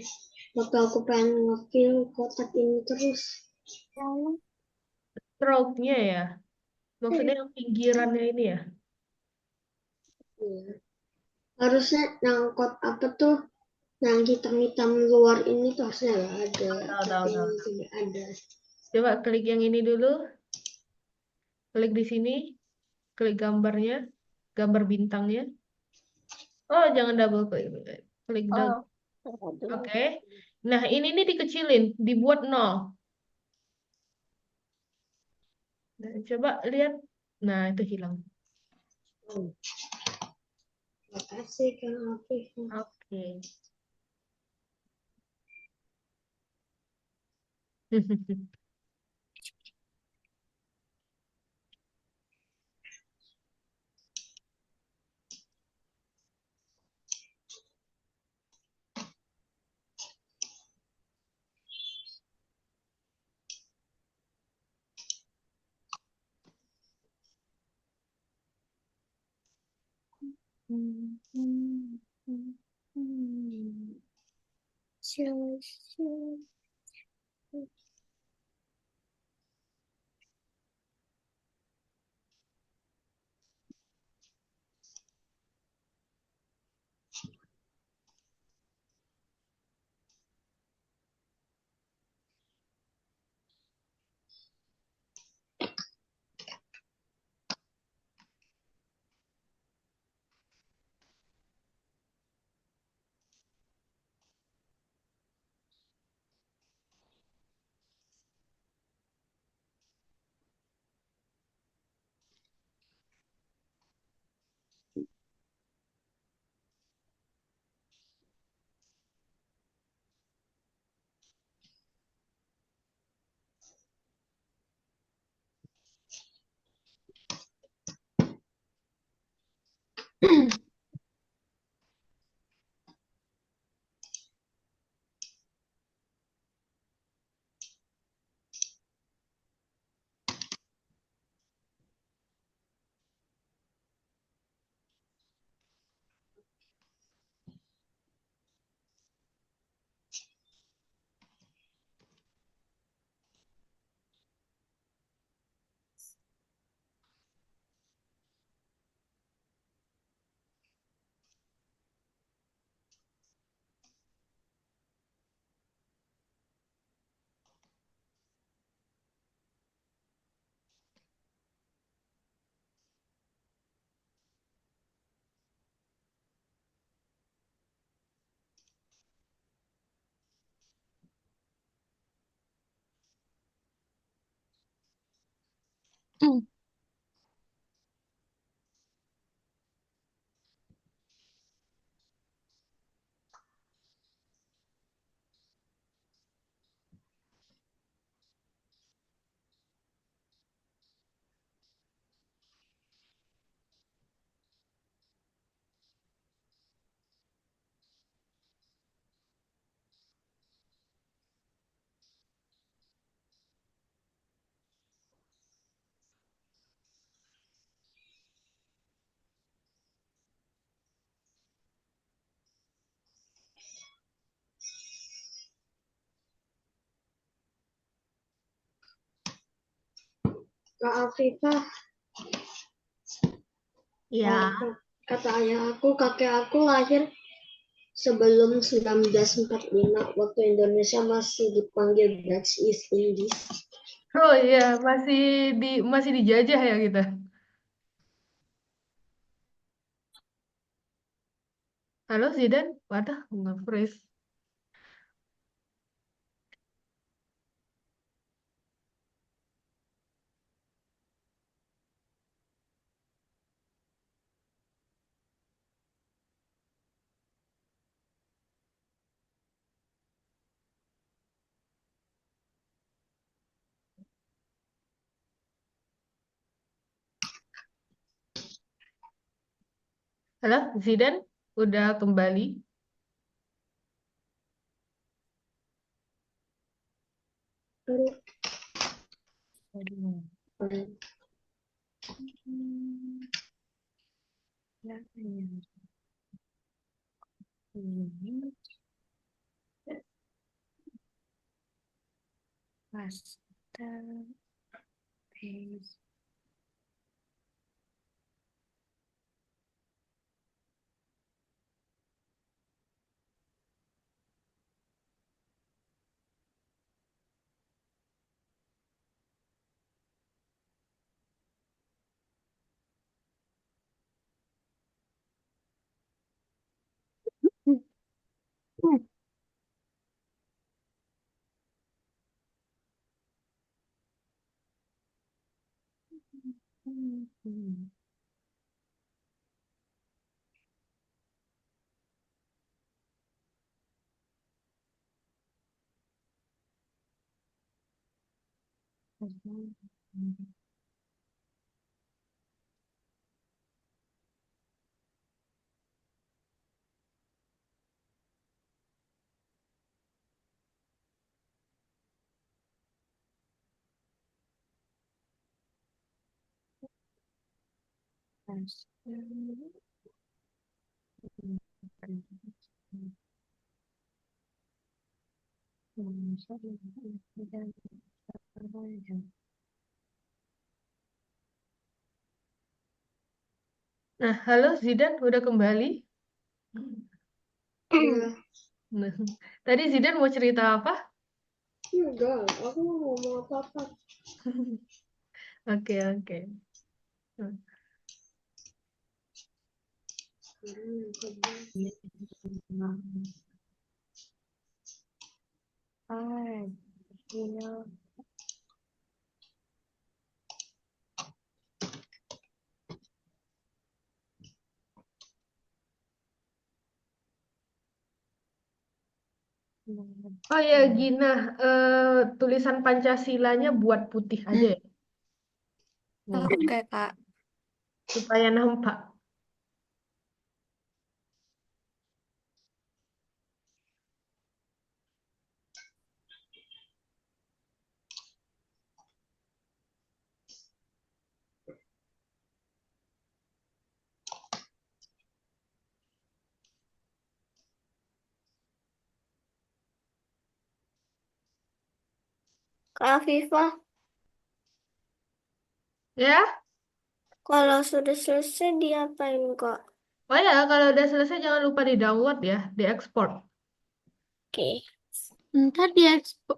waktu aku pengen ngefill kotak ini terus. Lalu, Stroke-nya ya. Maksudnya yang pinggirannya ini ya. Ya. Harusnya yang apa tuh yang hitam-hitam luar ini tuh harusnya nggak ada, Tahu, tahu, tapi tahu. ini tidak ada. Coba klik yang ini dulu. Klik di sini. Klik gambarnya. Gambar bintangnya. Oh, jangan double klik. Klik double. oh, aduh. Oke. Nah, ini nih dikecilin. Dibuat nol. Nah, coba lihat. Nah, itu hilang. Oh, terima kasih Kang Afif. Oke. Siul, siul. Kak Afifah, Ya, kata ayah aku, kakek aku lahir sebelum 1945, waktu Indonesia masih dipanggil Dutch East Indies. oh iya, masih dijajah ya kita. Halo Zidan, waduh nge-freeze. Halo Zidan, udah kembali? Aduh. Hmm, ya, ya. Ini pasta paste. Pasta. Nah, halo Zidan, udah kembali? Ya, Nah, tadi Zidan mau cerita apa? enggak, aku mau ngomong apa-apa. Oke, oke. Hai, iya. Oh ya, Gina, tulisan Pancasilanya buat putih aja ya, nih, Oke, Kak. supaya nampak. Kak Afifah, Ya, kalau sudah selesai diapain, Kak? oh ya, kalau udah selesai jangan lupa di-download ya, diekspor. Oke. Ntar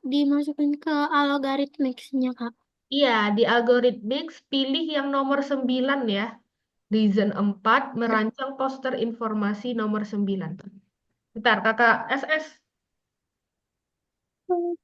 dimasukin ke algoritmix-nya, Kak. Iya, di Algorithmics pilih yang nomor 9 ya. Reason 4 merancang poster informasi nomor 9. Bentar, kakak SS. Hmm.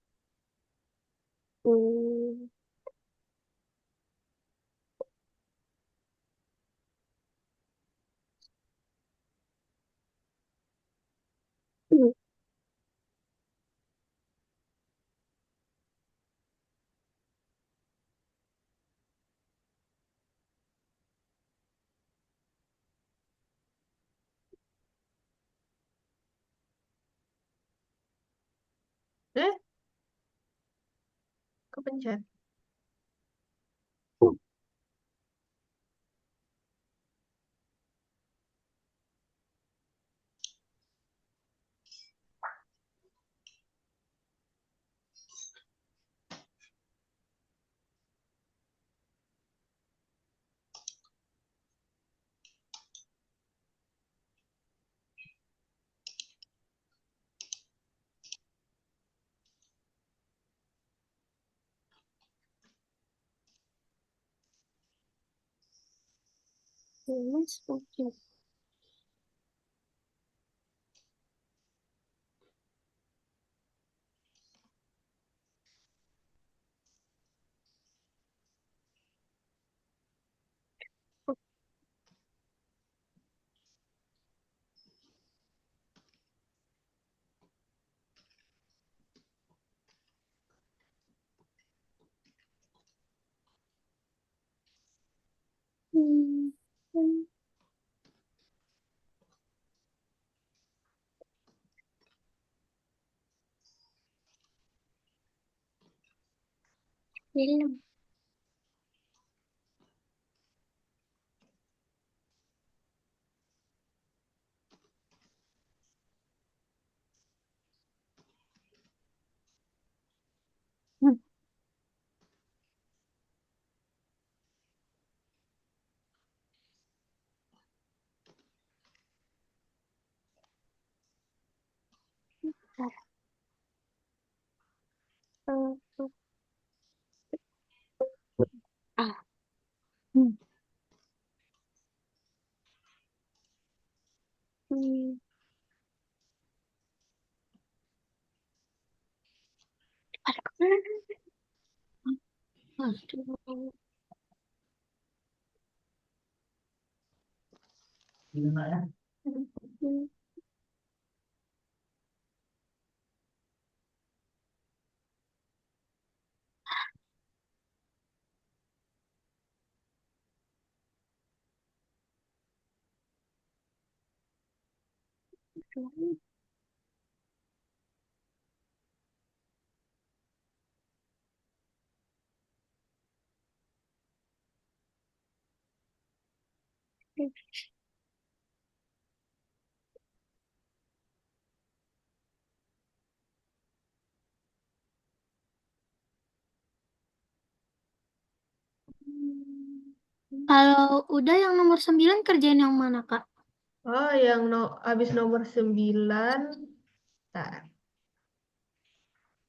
Eh, kepencet. Tulis, oke. Hmm, hmm, film. Hmm, bentar. Eh, ah, hmm, hmm. Ada kemana? Aduh. Hmm, aduh. Kalau udah yang nomor 9 kerjain yang mana, Kak? Oh, yang habis nomor 9. Nah,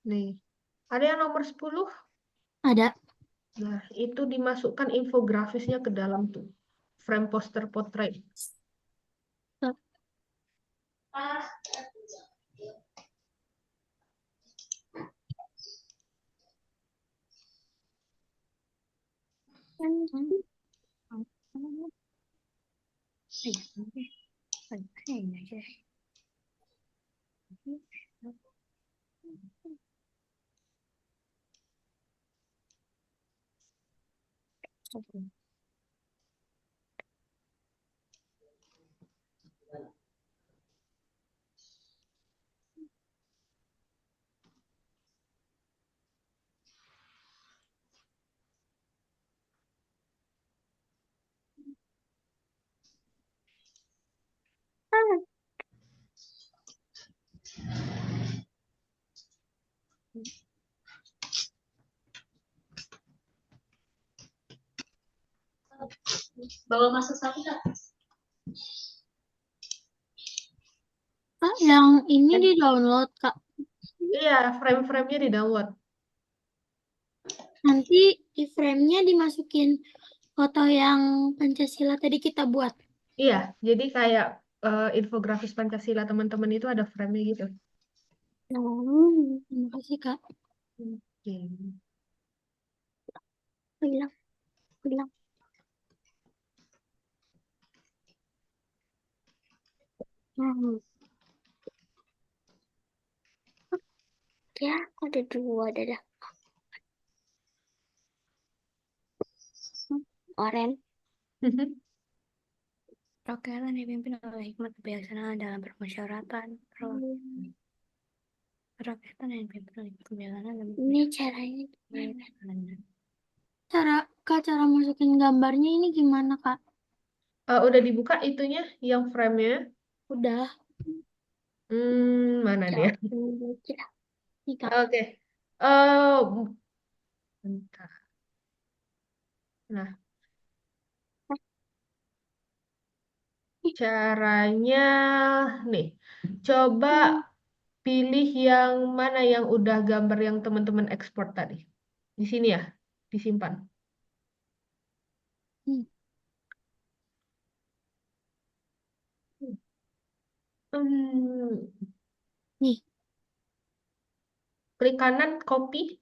nih. Ada yang nomor 10. Ada. Nah, itu dimasukkan infografisnya ke dalam tuh. Frame poster portrait. Bawa masuk sapi Kak. Kak, yang ini di-download, Kak. Iya, frame-framenya di-download. Nanti di frame-nya dimasukin foto yang Pancasila tadi kita buat. Iya, jadi kayak infografis Pancasila teman-teman itu ada frame-nya gitu. Terima kasih, Kak. Oke. Bilang, bilang. Hmm. Ya, ada 2, dadah. Oren. Perwakilan dipimpin oleh hikmat kebijaksanaan dalam permusyawaratan. Kerakyatan dan pembelaan Ini caranya gimana? Cara masukin gambarnya ini gimana, Kak? Udah dibuka itunya, yang frame-nya? Udah. Mana dia? Nih, Kak. Oke. Eh, bentar. Nah, caranya nih. Coba pilih yang mana yang udah gambar yang teman-teman ekspor tadi. Di sini ya, disimpan. Hmm. Hmm, Nih, klik kanan, copy.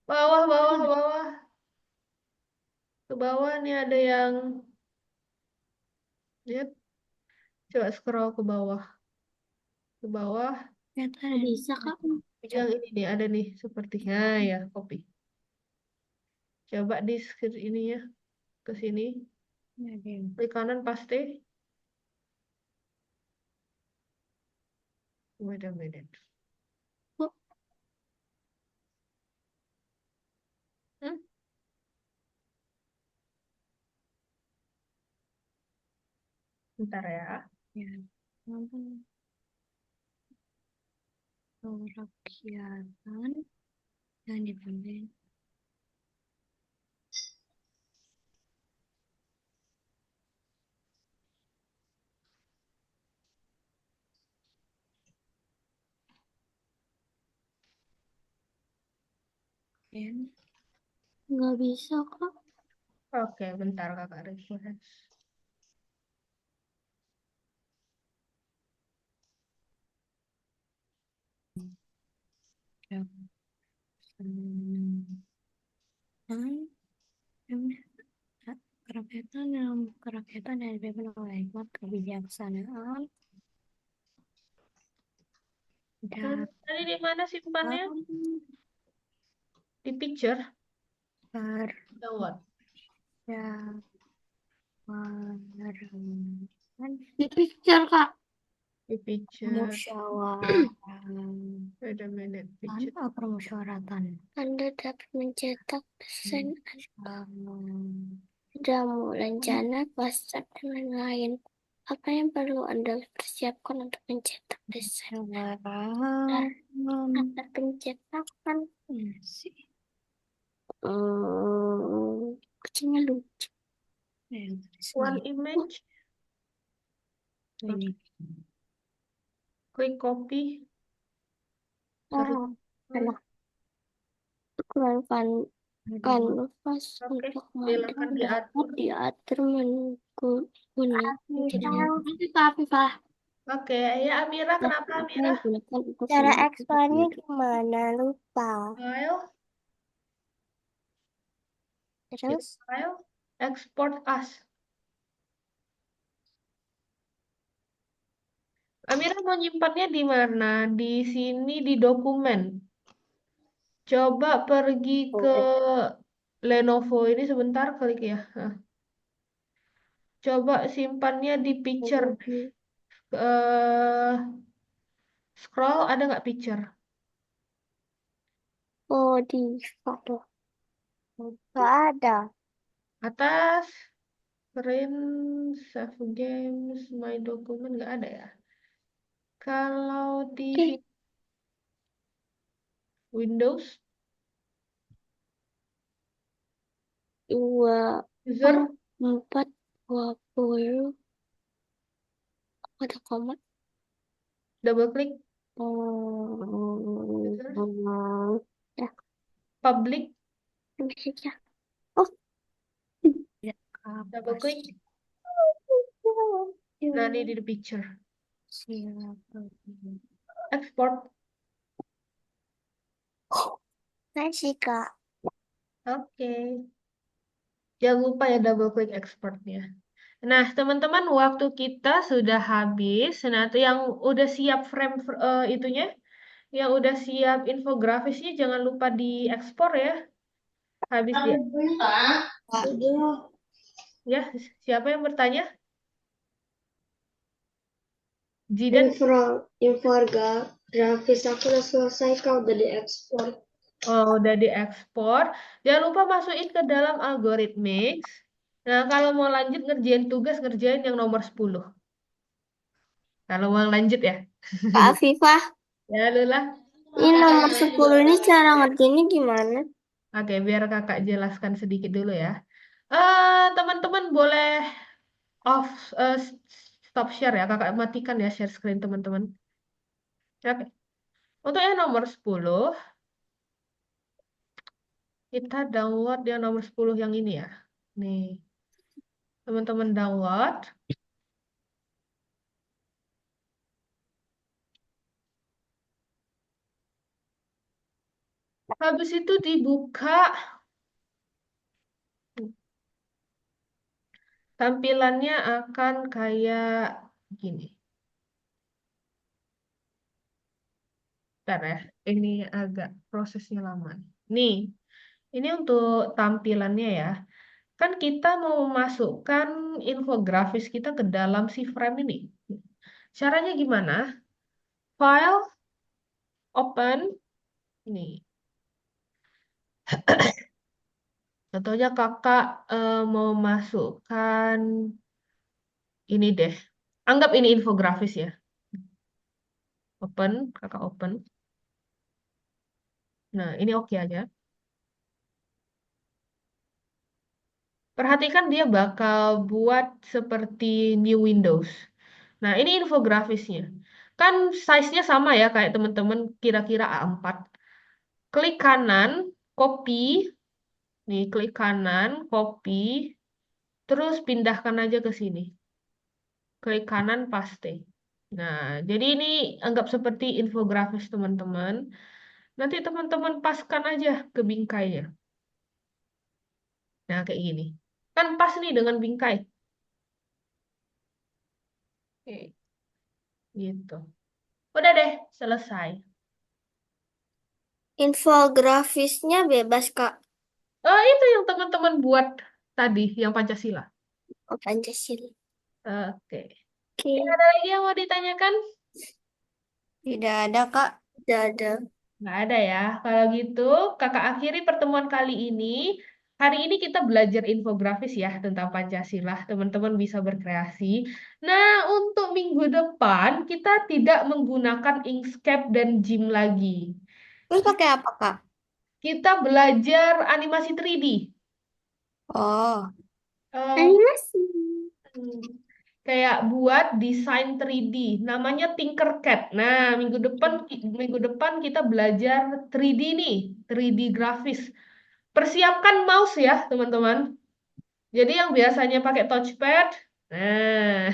Bawah, bawah, bawah. Ke bawah nih ada yang... Lihat, coba scroll ke bawah. Ke bawah. kok bisa, Kak? Yang ini nih, ada nih sepertinya ya, copy. Coba di screen ini ya, ke sini. Klik kanan, paste. Wait a minute. Kok Hmm? Bentar ya. kerakyatan yang dipimpin nggak bisa, Kak? Oke, bentar kakak refresh. yang kerakyatan dan dipimpin oleh hikmat kebijaksanaan Tadi di mana simpannya? Di picture? dapat Download. Di picture, Kak. Di picture. musyawaratan Wait a minute, picture. permusyawaratan Anda dapat mencetak desain um, jamu, rencana, pasar, dan lain-lain. Apa yang perlu Anda persiapkan untuk mencetak desain? musyawaratan Agar pencetakan sih kucingnya lucu. One image. ini Klik copy. Oh, enak. Keluarkan kanvas Oke, untuk silakan diatur. diatur menggunakan nanti Kak Afifah. Oke, ya Amira, kenapa Amira? Cara ekspornya gimana? Lupa. File, Terus file, export as. Amira mau nyimpannya di mana? Di sini di dokumen. Coba pergi ke Lenovo ini sebentar, klik ya. Nah, coba simpannya di picture. Eh, Scroll, ada nggak picture? oh di foto. Nggak ada. Atas, print, save games, my document, nggak ada ya? Kalau di Windows, user, 2420 ada koma. double klik, Ya, public, message-nya. Oh, double klik. Nah, ini di picture. Export. Masih, Kak. Oke. Jangan lupa ya double klik exportnya. Nah, teman-teman, waktu kita sudah habis. Nah, itu yang udah siap frame itunya, yang udah siap infografisnya, jangan lupa diekspor ya. Habis dia. Ya, siapa yang bertanya? Zidan, Infografis aku udah selesai, kau udah diekspor. oh, udah diekspor. Jangan lupa masukin ke dalam algoritmix. Nah, kalau mau lanjut ngerjain tugas, ngerjain yang nomor 10. Kalau mau lanjut ya. Kak Afifah, Ya, Lula. ini nomor 10 ini cara ngerjainnya gimana? Oke, biar kakak jelaskan sedikit dulu ya. Teman-teman boleh off, stop share ya. Kakak matikan ya share screen teman-teman. Oke. Untuk yang nomor 10, kita download yang nomor 10 yang ini ya. Nih, teman-teman download. Habis itu dibuka, tampilannya akan kayak gini. Bentar ya, ini agak prosesnya lama. Nih, ini untuk tampilannya ya. Kan kita mau masukkan infografis kita ke dalam si frame ini. Caranya gimana? File, open, nih. Contohnya kakak mau masukkan ini deh. Anggap ini infografis ya. Open, kakak open. Nah, ini oke aja. Perhatikan dia bakal buat seperti new Windows. Nah, ini infografisnya. Kan size-nya sama ya kayak teman-teman kira-kira A4. Klik kanan, copy. Nih, klik kanan, copy. Terus pindahkan aja ke sini. Klik kanan, paste. Nah, jadi ini anggap seperti infografis teman-teman. Nanti teman-teman paskan aja ke bingkainya. Nah, kayak gini. Kan pas nih dengan bingkai. Oke, gitu. Udah deh, selesai. Infografisnya bebas, Kak. Itu yang teman-teman buat tadi, yang Pancasila. Oh, Pancasila. Oke. Oke. Ada lagi yang mau ditanyakan? Tidak ada, Kak. Tidak ada. Nggak ada ya. Kalau gitu, kakak akhiri pertemuan kali ini. Hari ini kita belajar infografis ya tentang Pancasila. Teman-teman bisa berkreasi. Nah, untuk minggu depan kita tidak menggunakan Inkscape dan Gym lagi. Terus pakai apa, Kak? Kita belajar animasi 3D. Oh, Eh, animasi. hmm, kayak buat desain 3D. Namanya Tinkercad. Nah, minggu depan kita belajar 3D nih, 3D grafis. Persiapkan mouse ya, teman-teman. Jadi yang biasanya pakai touchpad, nah,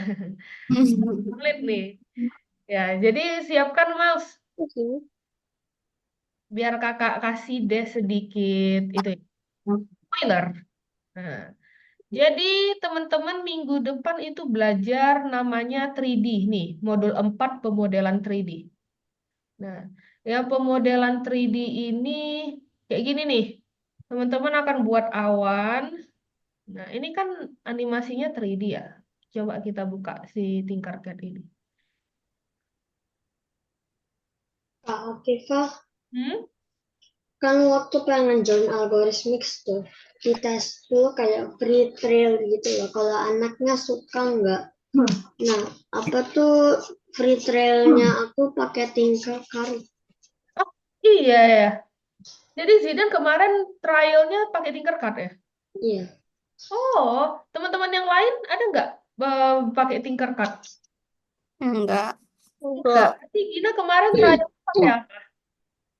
sulit nih. Ya, jadi siapkan mouse biar kakak kasih deh sedikit itu ya, spoiler. Nah, jadi teman-teman minggu depan itu belajar namanya 3D nih, modul 4 pemodelan 3D. Nah, yang pemodelan 3D ini kayak gini nih. Teman-teman akan buat awan. Nah, ini kan animasinya 3D ya. Coba kita buka si Tinkercad ini. Kak Afifah, Hmm? kan waktu pengen join algoritmix tuh, dites dulu kayak free trial gitu loh. Kalau anaknya suka nggak? Nah, apa tuh free trialnya aku pakai Tinkercad. Oh, iya ya. Jadi Zidan kemarin trialnya pakai Tinkercad ya? Iya. Oh, teman-teman yang lain ada nggak pakai Tinkercad? Enggak. Enggak. Berarti Gina kemarin trial pakai apa?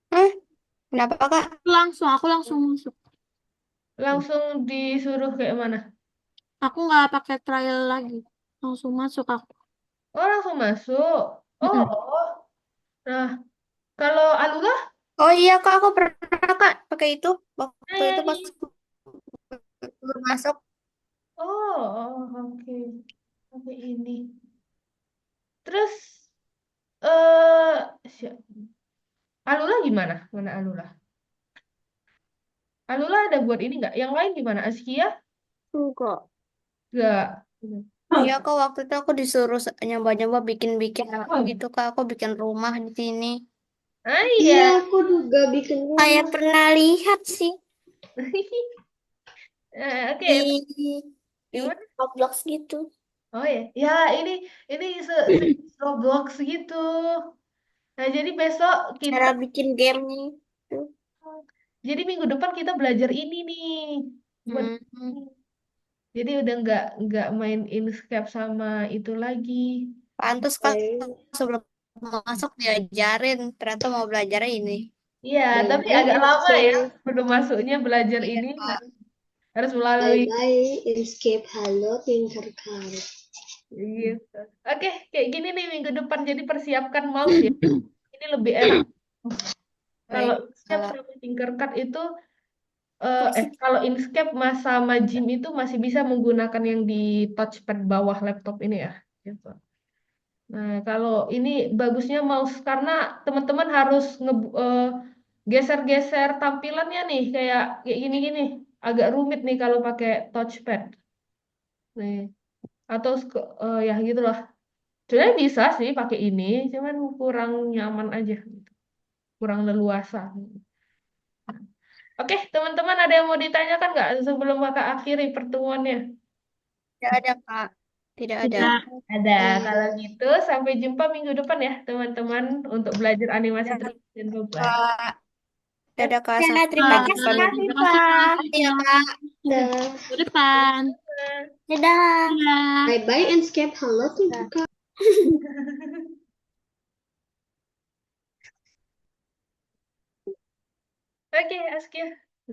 Eh, kenapa, Kak? Aku langsung masuk. Langsung disuruh kayak mana? Aku nggak pakai trial lagi. Langsung masuk aku. Oh, langsung masuk. Oh, Mm-mm. oh. Nah, kalau Alula? Oh iya, Kak. Aku pernah, Kak, pakai itu. Waktu itu pas Eh, baru masuk. oh, oke. Oke, ini. Terus, eh Alula gimana? Mana Alula? Alula ada buat ini nggak? Yang lain gimana? Askia? Enggak. Nggak. Iya kak, waktu itu aku disuruh nyoba-nyoba bikin-bikin gitu kak. Aku bikin rumah di sini. Ah Iya, iya. aku juga bikin Kayak rumah. pernah lihat sih Oke, di gimana? Roblox gitu. Oh ya, ya ini Roblox gitu. Nah, jadi besok Cara kita, bikin gamenya itu. jadi minggu depan kita belajar ini nih. Buat Hmm. jadi udah nggak main Inkscape sama itu lagi. Pantes kak Baik, sebelum masuk diajarin. Ternyata mau belajar ini. Iya, tapi bye-bye agak lama ya Inkscape. belum masuknya belajar Iya ini. kak. Harus melalui Bye-bye Inkscape. Halo, Tinkercad. gitu. Oke, kayak gini nih minggu depan. Jadi persiapkan mouse ya. Ini lebih enak. Kalau Baik Inkscape kak. sama Tinkercad itu Kok sih? kalau Inkscape sama Gym itu masih bisa menggunakan yang di touchpad bawah laptop ini ya. Gitu. Nah, kalau ini bagusnya mouse karena teman-teman harus geser-geser tampilannya nih kayak kayak gini-gini. Agak rumit nih kalau pakai touchpad. Nih, atau ya gitulah. Sebenarnya bisa sih pakai ini, cuman kurang nyaman aja, gitu. Kurang leluasa. Oke, teman-teman ada yang mau ditanyakan nggak sebelum kakak akhiri pertemuannya? Tidak ada kak. Tidak ada. Tidak. Ada. Kalau Ada. gitu, sampai jumpa minggu depan ya, teman-teman, untuk belajar animasi Dadah 3D dan Roblox. kak. Dadah kak. Ya, Sampai terima Ah, jumpa kasih. minggu terima kasih depan. Kak Iya Tasya. kak. Dah. Ke depan. Dadah. Dadah. Bye-bye Inkscape. Halo, Tinkercad. Oke, Askia.